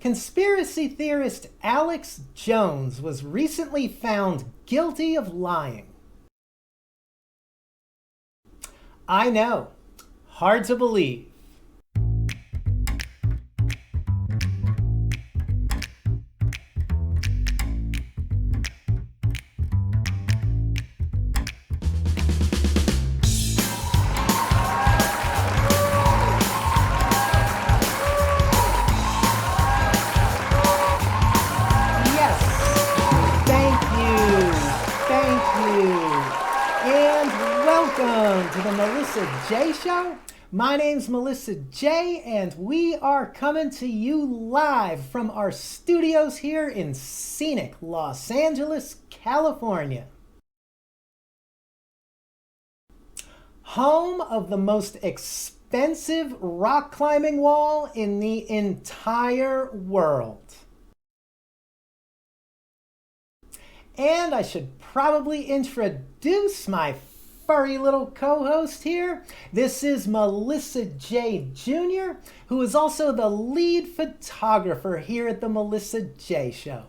Conspiracy theorist Alex Jones was recently found guilty of lying. I know, hard to believe. Welcome to the Melissa J Show. My name's Melissa J, and we are coming to you live from our studios here in scenic Los Angeles, California. Home of the most expensive rock climbing wall in the entire world. And I should probably introduce my furry little co-host here. This is Melissa J. Jr., who is also the lead photographer here at the Melissa J. Show.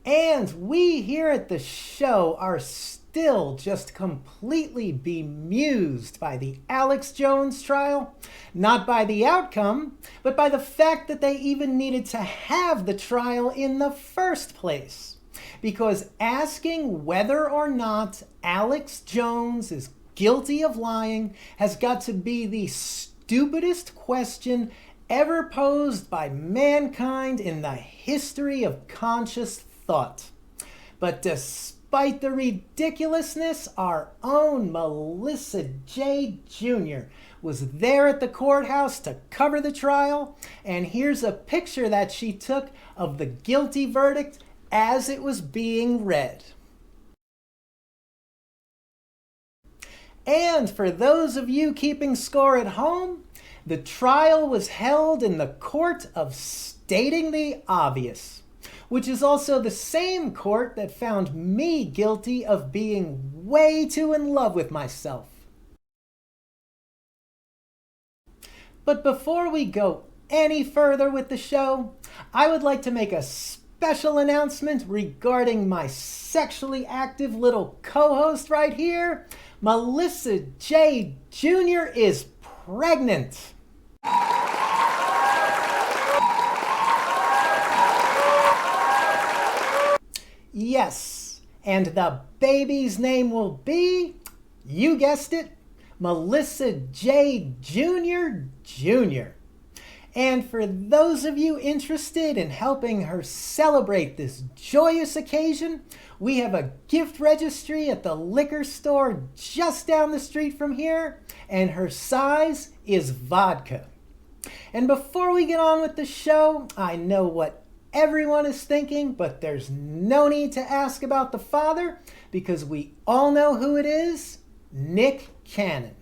And we here at the show are still just completely bemused by the Alex Jones trial. Not by the outcome, but by the fact that they even needed to have the trial in the first place. Because asking whether or not Alex Jones is guilty of lying has got to be the stupidest question ever posed by mankind in the history of conscious thought. But despite the ridiculousness, our own Melissa J. Jr. was there at the courthouse to cover the trial, and here's a picture that she took of the guilty verdict as it was being read. And for those of you keeping score at home, the trial was held in the court of stating the obvious, which is also the same court that found me guilty of being way too in love with myself. But before we go any further with the show, I would like to make a special announcement regarding my sexually active little co-host right here. Melissa J. Jr. is pregnant. Yes, and the baby's name will be, you guessed it, Melissa J. Jr. Jr. And for those of you interested in helping her celebrate this joyous occasion, we have a gift registry at the liquor store just down the street from here, and her size is vodka. And before we get on with the show, I know what everyone is thinking, but there's no need to ask about the father because we all know who it is, Nick Cannon.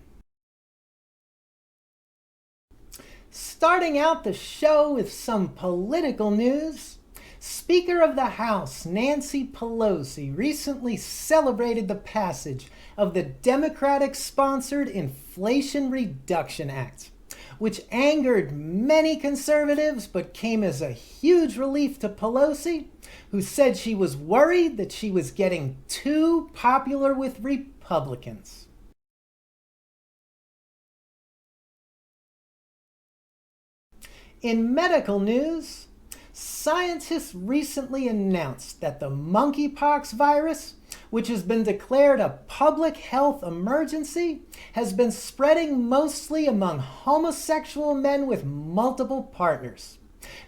Starting out the show with some political news, Speaker of the House Nancy Pelosi recently celebrated the passage of the Democratic-sponsored Inflation Reduction Act, which angered many conservatives but came as a huge relief to Pelosi, who said she was worried that she was getting too popular with Republicans. In medical news, scientists recently announced that the monkeypox virus, which has been declared a public health emergency, has been spreading mostly among homosexual men with multiple partners.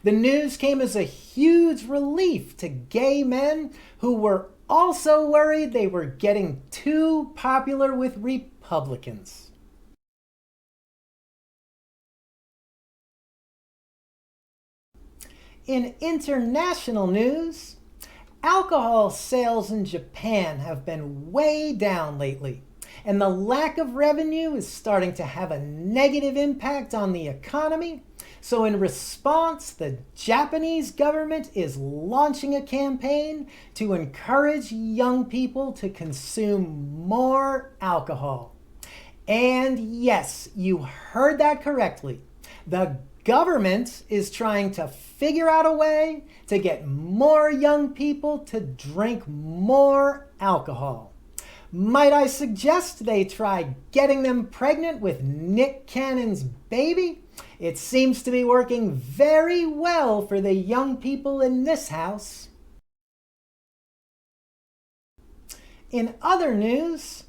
The news came as a huge relief to gay men who were also worried they were getting too popular with Republicans. In international news, alcohol sales in Japan have been way down lately, and the lack of revenue is starting to have a negative impact on the economy. So in response, the Japanese government is launching a campaign to encourage young people to consume more alcohol. And yes, you heard that correctly. The government is trying to figure out a way to get more young people to drink more alcohol. Might I suggest they try getting them pregnant with Nick Cannon's baby? It seems to be working very well for the young people in this house. In other news,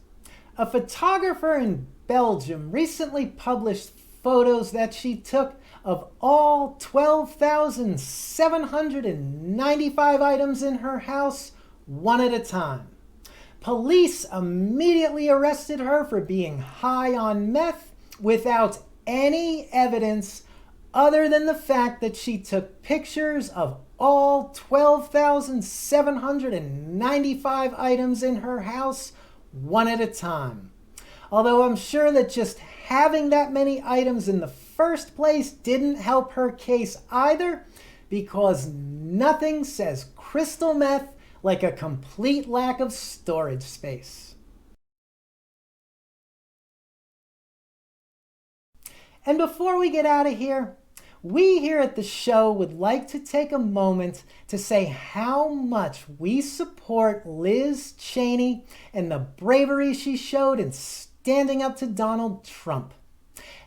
a photographer in Belgium recently published photos that she took of all 12,795 items in her house, one at a time. Police immediately arrested her for being high on meth without any evidence other than the fact that she took pictures of all 12,795 items in her house, one at a time. Although I'm sure that just having that many items in the first place didn't help her case either, because nothing says crystal meth like a complete lack of storage space. And before we get out of here, we here at the show would like to take a moment to say how much we support Liz Cheney and the bravery she showed in standing up to Donald Trump.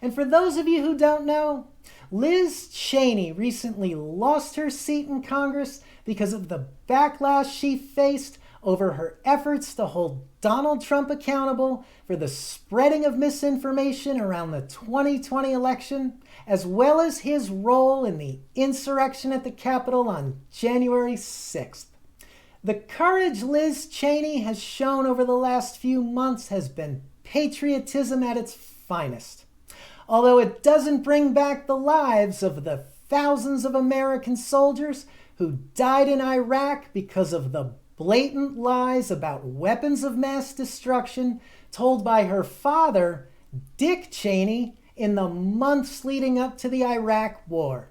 And for those of you who don't know, Liz Cheney recently lost her seat in Congress because of the backlash she faced over her efforts to hold Donald Trump accountable for the spreading of misinformation around the 2020 election, as well as his role in the insurrection at the Capitol on January 6th. The courage Liz Cheney has shown over the last few months has been patriotism at its finest. Although it doesn't bring back the lives of the thousands of American soldiers who died in Iraq because of the blatant lies about weapons of mass destruction told by her father, Dick Cheney, in the months leading up to the Iraq War.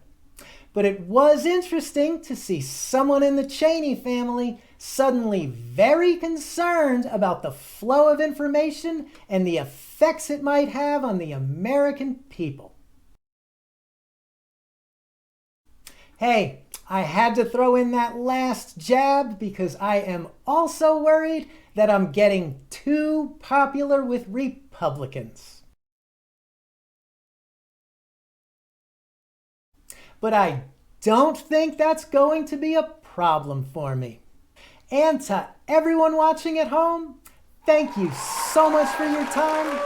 But it was interesting to see someone in the Cheney family suddenly very concerned about the flow of information and the effects it might have on the American people. Hey, I had to throw in that last jab because I am also worried that I'm getting too popular with Republicans. But I don't think that's going to be a problem for me. And to everyone watching at home, thank you so much for your time.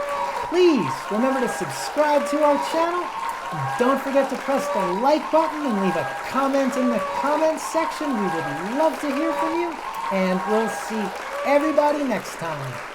Please remember to subscribe to our channel. And don't forget to press the like button and leave a comment in the comments section. We would love to hear from you. And we'll see everybody next time.